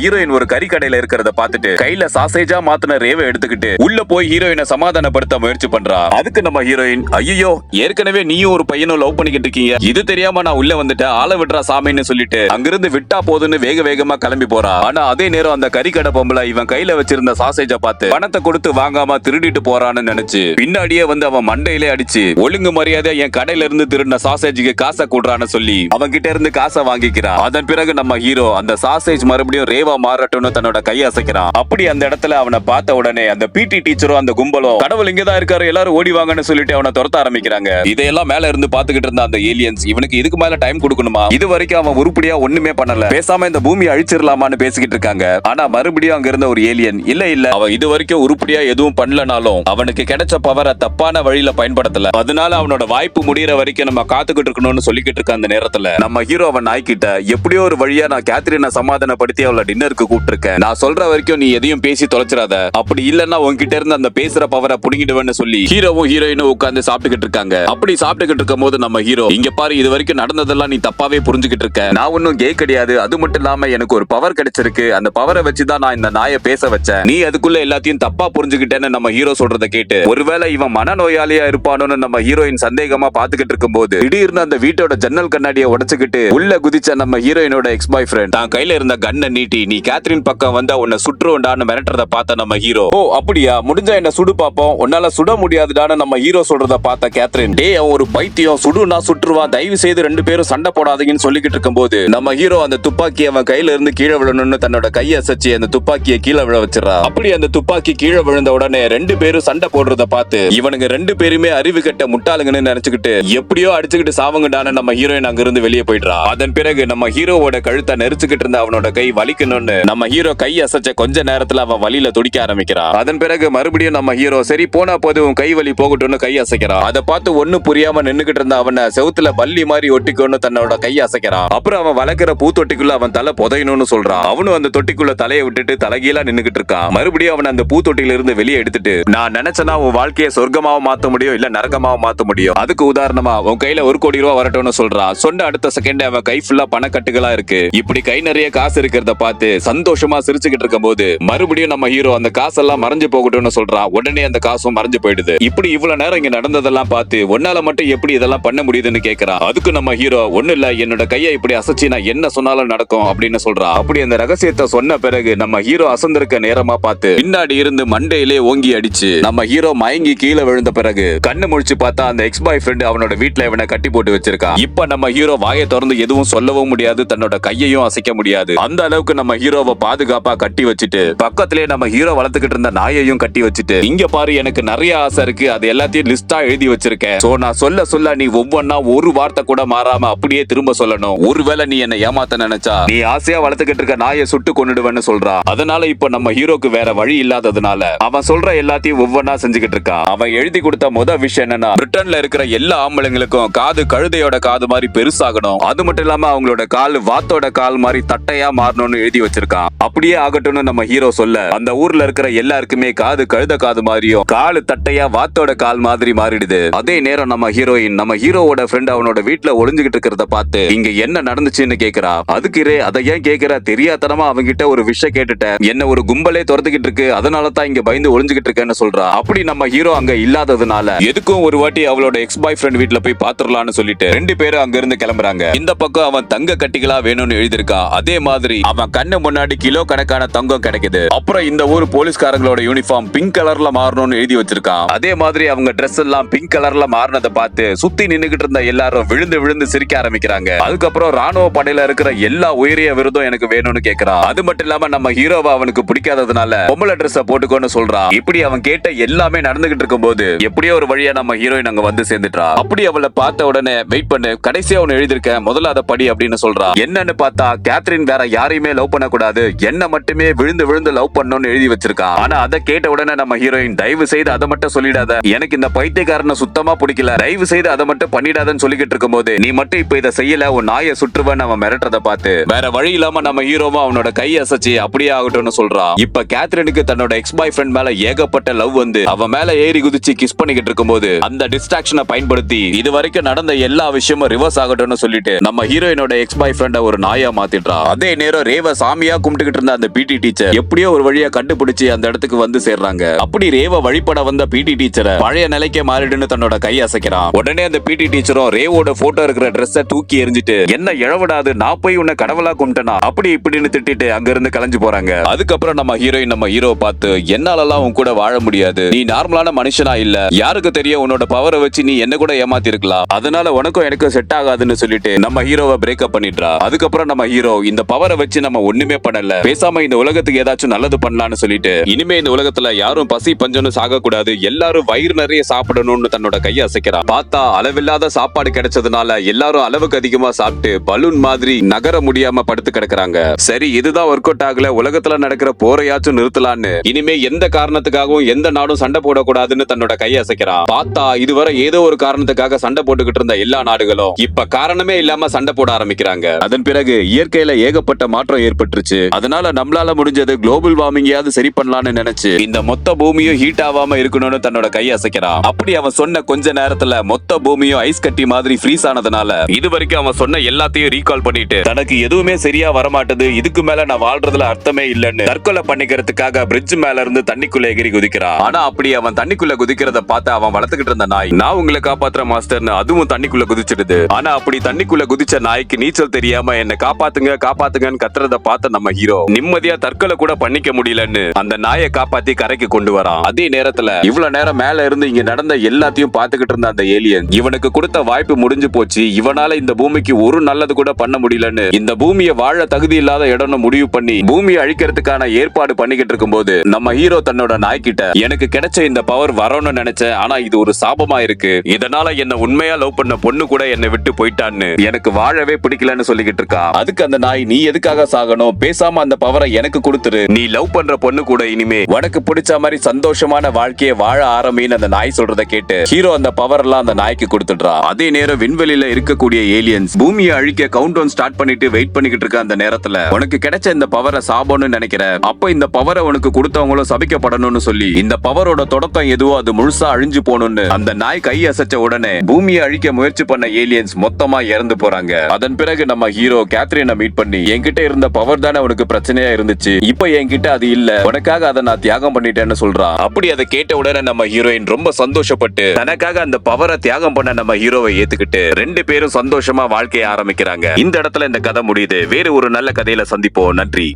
ஹீரோயின் ஒரு கறி கடையில இருக்கிறத பார்த்துட்டு கையில சாசேஜா மாத்தின ரேவை எடுத்துக்கிட்டு உள்ள போய் ஹீரோயினை சமாதானப்படுத்த முயற்சி பண்றா. அதுக்கு நம்ம ஹீரோயின் ஐயோ ஏற்கனவே நீயும் ஒரு பையனும் லவ் பண்ணிக்கிட்டு இருக்கீங்க, இது தெரியாம நான் உள்ள வந்துட்டேன், ஆள விட்றா சாமின்னு சொல்லிட்டு அங்கிருந்து விட்டா போதுன்னு வேக வேகமா கிளம்பி போறா. ஆனா அதே நேரம் அந்த கறி கடை பொம்பளை இவன் கையில வச்சிருந்த சாசேஜா பார்த்து பணத்தை கொடுத்து வாங்காம திருடிட்டு போறான்னு நினைச்சு பின்னாடியே வந்து அவன் மண்டையிலே அடிச்சு ஒழுங்கு மரியாதை என் கடையில இருந்து திருடின சாசேஜுக்கு காசை கூடுறான்னு சொல்லி அவன் கிட்ட இருந்து காசை வாங்கிக்கிறான். அதன் பிறகு நம்ம ஹீரோ அந்த சாசேஜ் மறுபடியும் ரேவா மாறட்டும்னு தன்னோட கையை அசைக்கிறான். அப்படி அந்த இடத்துல அவனை பார்த்த உடனே அந்த பிடி டீச்சரும் அந்த கும்பலும் கடவுள் இங்கதான் இருக்காரு, எல்லாரும் ஓடி வாங்கன்னு சொல்லிட்டு அவனை துரத்த ஆரம்பிக்கிறாங்க. இதையெல்லாம் மேல இருந்து பாத்துக்கிட்டு இருந்த அந்த ஏலியன்ஸ் இவனுக்கு இதுக்கு மேல டைம் கொடுக்கணுமா, இது வரைக்கும் அவன் உருப்படியா ஒண்ணுமே பண்ணல, பேசாம இந்த பூமி அழிச்சிடலாமான்னு பேசிக்கிட்டு இருக்காங்க. ஆனா மறுபடியும் அங்க இருந்த ஒரு ஏலியன் இல்ல அவன் இது வரைக்கும் உருப்படியா எதுவும் பண்ணலனாலும் அவனுக்கு கிடைச்ச பவரை தப்பான வழியில பயன்படுத்தல, அதனால அவனோட வாய்ப்பு முடியற வரைக்கும் நம்ம காத்துக்கிட்டு இருக்கணும்னு சொல்லிக்கிட்டு இருக்க அந்த நேரத்துல நம்ம ஹீரோ அவன் நாய்கிட்ட எப்படியோ ஒரு வழியா நான் கேத்ரினை சமாதானப்படுத்தி அவளை டின்னருக்கு கூப்பிட்டு நான் சொல்ற வரைக்கும் நீ எதையும் பேசி தொலைச்சிடாத, அப்படி இல்லன்னா உன்கிட்ட இருந்து அந்த பேசுற பவரை புடுங்கிடுவேன்னு சொல்லி ஹீரோவும் ஹீரோயினும் உட்கார்ந்து சாப்பிட்டுக்கிட்டு இருக்காங்க. அப்படி சாப்பிட்டுக்கிட்டு இருக்கும் போது நம்ம ஹீரோ இங்க பாரு இது வரைக்கும் நடந்ததெல்லாம் நீ தப்பாவே புரிஞ்சுக்கிட்டு இருக்க, நான் ஒன்னும் கே கிடையாது, அது மட்டும் இல்லாம எனக்கு ஒரு பவர் கிடைச்சிருக்கு, அந்த பவரை வச்சுதான் நான் இந்த நாயை பேச வச்சேன், நீ அதுக்குள்ள எல்லாத்தையும் தப்பா புரிஞ்சுக்கிட்டேன்னு நம்ம ஹீரோ சொல்றத கேட்டு ஒருவேளை இவன் மனநோயாளியா இருப்பானோன்னு நம்ம ஹீரோயின் சந்தேகமா பாத்துக்கிட்டு இருக்கும் போது திடீர்னு அந்த வீட்டோட ஜன்னல் கண்ணாடியை உடைச்சுக்கிட்டு உள்ள குதிச்ச நம்ம ஹீரோயினோட எக்ஸ் பாய் ஃப்ரெண்ட் தான் கையில இருந்த கண்ணை நீட்டி நீ கேத்ரின் பக்கம் வந்தா உன்னை சுற்றுண்டான்னு மிரட்டுறத பார்த்த நம்ம ஹீரோ ஓ அப்படியா முடிஞ்சா என்ன சுடு பாப்போம், உன்னால சுட முடியாதுடான்னு நம்ம ஹீரோ சொல்றத பார்த்த கேத்ரின் டே அவன் ஒரு பைத்தியம், சுடுனா சுற்றுவான், தயவு செய்து 2 பேரும் சண்டை போடாதீங்கன்னு சொல்லிக்கிட்டு இருக்கும் போது நம்ம ஹீரோ அந்த துப்பாக்கி அவன் கையில இருந்து கீழே விழணும்னு தன்னோட கையை அசைச்சு அந்த துப்பாக்கியை கீழே விழ வச்சிடறா. அப்படி அந்த துப்பாக்கி கீழே விழுந்த உடனே 2 பேரும் சண்டை போடுறத பார்த்து இவனுங்க 2 பேருமே அறிவு கட்ட முட்டாளுங்கன்னு நினைச்சுக்கிட்டு எப்படியோ அடிச்சுக்கிட்டு சாவங்கடான்னு நம்ம ஹீரோயின் அங்க இருந்து வெளியே போயிடுறா. அதன் பிறகு நம்ம ஹீரோவோட கழுத்தை நெரிச்சுக்கிட்டு இருந்த அவனோட கை வலிக்கணும்னு நம்ம ஹீரோ கை அசைச்ச கொஞ்ச நேரத்துல அவன் வலியில துடிக்க ஆரம்பிக்கிறான். அதன் பிறகு மறுபடியும் நம்ம ஹீரோ சரி போனா போது உன் கை வலி போகட்டும்னு கை அசைக்கிறான். அதை பார்த்து ஒண்ணு புரியாம நின்னுகிட்டு இருந்த அவனை செவுத்துல பல்லி மாதிரி ஒட்டிக்கொண்டு தன்னோட கை அசைக்கிறான். அப்புறம் அவன் வளர்க்கிற பூத்தொட்டிக்குள்ள அவன் தலை புதையணும்னு சொல்றான். அவனும் அந்த தொட்டிக்குள்ள தலையை விட்டுட்டு தலைகீழா நின்னுகிட்டு இருக்கான். மறுபடியும் அவன் அந்த பூத்தொட்டில இருந்து வெளியே எடுத்துட்டு நான் நினைச்சனா உன் வாழ்க்கையை சொர்க்கமாவும் மாத்த முடியும் இல்ல நரகமாவும் மாத்த முடியும். அதுக்கு உதாரணமா உன் கையில 1 கோடி ரூபாய் வரட்டும்னு சொல்றான். சொன்ன அடுத்த செகண்ட் அவன் கை ஃபுல்லா பணக்கட்டுகளா இருக்கு. இப்படி கை நிறைய காசு இருக்கிறத பார்த்து சந்தோஷமா சிரிச்சுக்கிட்டு இருக்கும் போது மறுபடியும் நம்ம ஹீரோ அந்த காசெல்லாம் மறைஞ்சு போகட்டும்னு சொல்றான். உடனே அந்த காசும் மறைஞ்சு போயிடுது. இப்படி இவ்வளவு நேரம் இங்க நடந்ததெல்லாம் பார்த்து ஒன்னால மட்டும் எப்படி இதெல்லாம் பண்ண முடியுதுன்னு கேக்குறான். அதுக்கு நம்ம ஹீரோ ஒண்ணு இல்ல என்னோட கையை இப்படி அசைச்சு நான் என்ன சொன்னாலும் நடக்கும் அப்படின்னு சொல்றான். அப்படி அந்த ரகசியத்தை சொன்ன பிறகு நம்ம ஹீரோ அசந்திருக்க நேரமா பார்த்து பின்னாடி இருந்து மண்டையிலே ஓங்கி அடிச்சு நம்ம ஹீரோ மயங்கி கீழே விழுந்த பிறகு கண்ணு முழிச்சு பார்த்தா அந்த எக்ஸ் பாய் ஃப்ரெண்ட் அவனோட வீட்டுல இவனை கட்டி போட்டு வச்சிருக்கான். இப்ப நம்ம ஹீரோ வாயை திறந்து எதுவும் சொல்லவும் முடியாது, தன்னோட கையையும் அசைக்க முடியாது. அந்த அளவுக்கு நம்ம ஹீரோவை பாதுகாப்பா கட்டி வச்சுட்டு பக்கத்திலே நம்ம ஹீரோ வளர்த்துக்கிட்டு இருந்த நாயையும் கட்டி வச்சுட்டு இங்க பாரு எனக்கு நிறைய ஆசை இருக்கு, அது எல்லாத்தையும் லிஸ்டா எழுதி வச்சிருக்கேன். சோ நான் சொல்ல நீ ஒவ்வொன்னா ஒரு வார்த்தை கூட மாறாம அப்படியே திரும்ப சொல்லணும். ஒருவேளை நீ என்ன ஏமாத்த நினைச்சா நீ ஆசையா வளர்த்துக்கிட்டு இருக்க நாயை சுட்டு கொன்னுடுவேன்னு சொல்றான். அதனால இப்ப நம்ம ஹீரோக்கு வேற வழி இல்லாததுனால அவன் சொல்ற எல்லாத்தையும் ஒவ்வொன்னா செஞ்சுக்கிட்டு இருக்கான். அவன் எழுதி கொடுத்த முதல் விஷயம் என்னன்னா பிரிட்டன்ல இருக்கிற எல்லா ஆம்பளைங்களுக்கும் காது கழுதையோட காது மாதிரி பெருசாகணும், அது மட்டும் இல்லாம அவங்களோட கால் வாத்தோட கால் மாதிரி தட்டையா மாறணும்னு எழுதி வச்சிருக்கான். அப்படியே ஆகட்டும்னு நம்ம ஹீரோ சொல்ல அந்த ஊர்ல இருக்கிற எல்லாருக்குமே காது கழுத காது மாதிரியும் காலு தட்டையா வாத்தோட கால் மாதிரி மாறிடுது. அதே நேரம் நம்ம ஹீரோயின் நம்ம ஹீரோவோட ஃப்ரெண்ட் அவனோட வீட்டுல ஒளிஞ்சுகிட்டு இருக்கிறத பார்த்து இங்க என்ன நடந்துச்சுன்னு கேக்குறா. அதுக்கு அதை ஏன் கேக்குற, தெரியாதனமா அவங்கிட்ட ஒரு விஷயம் கேட்டுட்டேன், என்ன ஒரு கும்பலே துரத்துக்கிட்டு இருக்கு, அதனால தான் இங்க பயந்து ஒளிஞ்சுகிட்டு இருக்கேன்னு சொல்றா. அப்படி நம்ம ஹீரோ அங்க இல்லாததுனால எதுக்கும் ஒரு வாட்டி அவளோட எக்ஸ் பாய் ஃப்ரெண்ட் வீட்டுல போய் பாத்துடலாம்னு சொல்லிட்டு 2 பேரும் அங்க இருந்து கிளம்புறாங்க. இந்த பக்கம் அவன் தங்க கட்டிகளா வேணும்னு எழுதிருக்கா. அதே மாதிரி அவன் கண்ணு முன்னாடி கிலோ கணக்கான தங்கம் கிடைக்குது. அப்புறம் இந்த ஊர் போலீஸ்காரங்களோட யூனிஃபார்ம் பிங்க் கலர்ல மாறணும்னு எழுதி வச்சிருக்கான். அதே மாதிரி அவங்க ட்ரெஸ் எல்லாம் பிங்க் கலர்ல மாறினதை பார்த்து சுத்தி நின்னுகிட்டு இருந்த எல்லாரும் விழுந்து விழுந்து சிரிக்க ஆரம்பிக்கிறாங்க. அதுக்கப்புறம் ராணுவ படையில இருக்கிற எல்லா உயரிய விருதும் எனக்கு வேணும்னு கேக்குறான். அது மட்டும் இல்லாம நம்ம ஹீரோவை அவனுக்கு பிடிக்காததுனால பொம்பளை ட்ரெஸ் போட்டுக்கோன்னு சொல்றான். இப்படி அவன் கேட்ட எல்லாமே நடந்துகிட்டு இருக்கும் போது எப்படியோ ஒரு வழியா நம்ம ஹீரோயின் அங்க வந்து சேர்ந்துட்டா. அப்படி அவளை பார்த்த உடனே வெயிட் பண்ணு, கடைசியா ஒன்னு எழுதிருக்கேன், முதல்ல அதை படி அப்படின்னு சொல்றான். என்னன்னு பார்த்தா கேத்ரின் வேற யாரையுமே லவ் பண்ண கூடாது, என்ன மட்டுமே விழுந்து விழுந்து லவ் பண்ணணும்னு எழுதி வச்சிருக்கான். ஆனா அதை கேட்ட உடனே நம்ம ஹீரோயின் தயவு செய்து அதை மட்டும் சொல்லிடாத, எனக்கு இந்த பைத்தியக்காரனை சுத்தமா பிடிக்கல, தயவு செய்து அதை மட்டும் பண்ணிடாதன்னு சொல்லிக்கிட்டு இருக்கும் போது நீ மட்டும் இப்ப இதை செய்யல உன் நாயை சுற்றுவன்னு அவன் மிரட்டத பார்த்து வேற வழி இல்லாம நம்ம ஹீரோவும் அவனோட கை அசைச்சு அப்படியே ஆகட்டும்னு சொல்றான். இப்ப கேத்ரினுக்கு தன்னோட எக்ஸ் பாய் ஃப்ரெண்ட் மேல ஏகப்பட்ட லவ் வந்து அவன் மேல ஏறி குதிச்சு கிஸ் பண்ணிக்கிட்டு இருக்கும்போது அந்த டிஸ்ட்ராக்ஷனை பயன்படுத்தி இது வரைக்கும் நடந்த எல்லா விஷயமும் ரிவர்ஸ் ஆகட்டும்னு சொல்லிட்டு நம்ம ஹீரோயினோட எக்ஸ் பாய் ஃப்ரெண்ட ஒரு நாயா மாத்திடுறான். அதே நேரம் ரேவ சாமியா கும்பிட்டுக்கிட்டு இருந்த அந்த பிடி டீச்சர் எப்படியோ ஒரு வழியா கண்டுபிடிச்சு அந்த இடத்துக்கு வந்து சேர்றாங்க. அப்படி ரேவ வழிபட வந்த பிடி டீச்சரை பழைய நிலைக்கே மாறிடுன்னு தன்னோட கை அசைக்கிறான். உடனே அந்த பிடி டீச்சரும் ரேவோட போட்டோ இருக்கிற ட்ரெஸ்ஸை தூக்கி எறிஞ்சிட்டு என்ன இழவிடாது, நான் போய் உன்னை கடவுளா கும்பிட்டனா அப்படி இப்படின்னு திட்டிட்டு அங்க இருந்து கலைஞ்சு போறாங்க. அதுக்கப்புறம் நம்ம ஹீரோயின் நம்ம ஹீரோ பார்த்து என்னாலலாம் உன் கூட வாழ முடியாது, நீ நார்மலான மனுஷனா இல்ல, யாருக்கு தெரியும் உன்னோட பவரை வச்சு நீ என்ன கூட ஏமாத்தி இருக்கலாம், அதனால உனக்கும் எனக்கும் செட் ஆகாதுன்னு சொல்லிட்டு நம்ம ஹீரோவை பிரேக்கப் பண்ணிடுறா. அதுக்கப்புறம் நம்ம ஹீரோ இந்த பவரை வச்சு நம்ம ஒண்ணுமே பண்ணல, பேசாம இந்த உலகத்துக்கு ஏதாச்சும் நல்லது பண்ணலாம்னு சொல்லிட்டு இனிமே இந்த உலகத்துல யாரும் பசி பஞ்சம்னு சாக கூடாது, எல்லாரும் வயிறு நிறைய சாப்பிடணும்னு தன்னோட கையை அசைக்கிறான். பார்த்தா அளவில்லாத சாப்பாடு கிடைச்சதுனால எல்லாரும் அளவுக்கு அதிகமா சாப்பிட்டு பலூன் மாதிரி நகர முடியாம படுத்து கிடக்குறாங்க. சரி இதுதான் ஒர்க் அவுட் ஆகல, உலகத்துல நடக்கிற போரையாச்சும் நிறுத்தலான்னு இனிமே எந்த காரணத்துக்காகவும் எந்த நாடும் சண்டை போடக்கூடாதுன்னு தன்னோட கையை அசைக்கிறான். பார்த்தா இதுவரை ஏதோ ஒரு காரணத்துக்காக சண்டை போட்டுக்கிட்டு இருந்த எல்லா நாடுகளும் இப்ப காரணமே இல்லாம சண்டை போட ஆரம்பிக்கிறாங்க. அதன் பிறகு இயற்கையில ஏகப்பட்ட மாற்றம் ஏற்பட்டுருச்சு. அதனால நம்மளால முடிஞ்சது குளோபல் வார்மிங்காவது சரி பண்ணலாம்னு நினைச்சு இந்த மொத்த பூமியும் ஹீட் ஆகாம இருக்கணும்னு தன்னோட கையை அசைக்கிறான். அப்படி அவன் சொன்ன கொஞ்ச நேரத்துல மொத்த பூமியும் ஐஸ் கட்டி மாதிரி ஃப்ரீஸ் ஆனதுனால இது வரைக்கும் அவன் சொன்ன எல்லாத்தையும் ரீகால் பண்ணிட்டு தனக்கு எதுவுமே சரியா வரமாட்டது, இதுக்கு மேல நான் வாழ்றதுல அர்த்தமே இல்லன்னு தற்கொலை பண்ணிக்கிறதுக்காக பிரிட்ஜ் மேல இருந்து தண்ணிக்குள்ள எகிரி குதிக்கிறான். ஆனா அப்படி அவன் தண்ணிக்குள்ள குதிக்கிறத பார்த்து அவன் வளர்த்துக்கிட்டு இருந்த நாய் நான் உங்களை காப்பாத்துற மாஸ்டர்னு அதுவும் தண்ணிக்குள்ள குதிச்சிடுது. ஆனா அப்படி தண்ணிக்குள்ள குதிச்ச நாய்க்கு நீச்சல் தெரியாம என்ன காப்பாத்துங்க காப்பாத்துங்கன்னு கத்துறத பார்த்த நம்ம ஹீரோ நிம்மதியா தற்கொலை கூட பண்ணிக்க முடியலன்னு அந்த நாயை காப்பாத்தி கரைக்கு கொண்டு வரான். அதே நேரத்துல இவ்வளவு நேரம் மேல இருந்து இங்க நடந்த எல்லாத்தையும் பார்த்துக்கிட்டு இருந்த அந்த ஏலியன் இவனுக்கு கொடுத்த வாய்ப்பு முடிஞ்சு போச்சு, இவனால இந்த பூமிக்கு ஒரு நல்லது கூட பண்ண முடியலன்னு இந்த பூமியை வாழ தகுதி இல்லாத இடம்னு முடிவு பண்ணி பூமியை அழிக்கிறதுக்கான ஏற்பாடு பண்ணிக்கிட்டு இருக்கும் போது நம்ம ஹீரோ தன்னோட நாய்கிட்ட எனக்கு கிடைச்ச இந்த பவர் வரணும்னு நினைச்சேன், ஆனா இது ஒரு சாபமா இருக்கு, இதனால என்ன உண்மையா லவ் பண்ண பொண்ணு கூட என்னை விட்டு போயிட்டான்னு எனக்கு வாழவே பிடிக்கலன்னு சொல்லிக்கிட்டு இருக்கா. அதுக்கு அந்த நாய் நீ எதுக்காக சாகணும், பேசாம அந்த பவரை எனக்கு கொடுத்துரு, நீ லவ் பண்ற பொண்ணு கூட இனிமே வடக்கு உனக்கு பிடிச்ச மாதிரி சந்தோஷமான வாழ்க்கையை வாழ ஆரம்பின்னு அந்த நாய் சொல்றதை கேட்டு ஹீரோ அந்த பவர் எல்லாம் அந்த நாய்க்கு கொடுத்துடுறா. அதே நேரம் விண்வெளியில இருக்கக்கூடிய ஏலியன்ஸ் பூமியை அழிக்க கவுண்ட் டவுன் ஸ்டார்ட் பண்ணிட்டு வெயிட் பண்ணிக்கிட்டு இருக்க அந்த நேரத்துல உனக்கு கிடைச்ச இந்த பவரை சாபம்னு நினைக்கிற, அப்ப இந்த பவரை உனக்கு கொடுத்தவங்களும் சபிக்கப்படணும்னு சொல்லி இந்த பவரோட தொடக்கம் எதுவோ அது முழுசா அழிஞ்சு போகணும்னு அந்த நாய் கை அசைச்ச உடனே பூமியை அழிக்க முயற்சி பண்ண ஏலியன்ஸ் மொத்தமா இறந்து போறாங்க. அதன் பிறகு நம்ம ஹீரோ கேத்ரினை மீட் பண்ணி என்கிட்ட இருந்த பவர் தானே உனக்கு பிரச்சனையா இருந்துச்சு, இப்ப என்கிட்ட அது இல்ல, உனக்காக அதை நான் தியாகம் பண்ணிட்டேன்னு சொல்றான். அப்படி அதை கேட்ட உடனே நம்ம ஹீரோயின் ரொம்ப சந்தோஷப்பட்டு தனக்காக அந்த பவரை தியாகம் பண்ண நம்ம ஹீரோவை ஏத்துக்கிட்டு 2 பேரும் சந்தோஷமா வாழ்க்கைய ஆரம்பிக்கிறாங்க. இந்த இடத்துல இந்த கதை முடியுது. வேறு ஒரு நல்ல கதையில சந்திப்போம். நன்றி.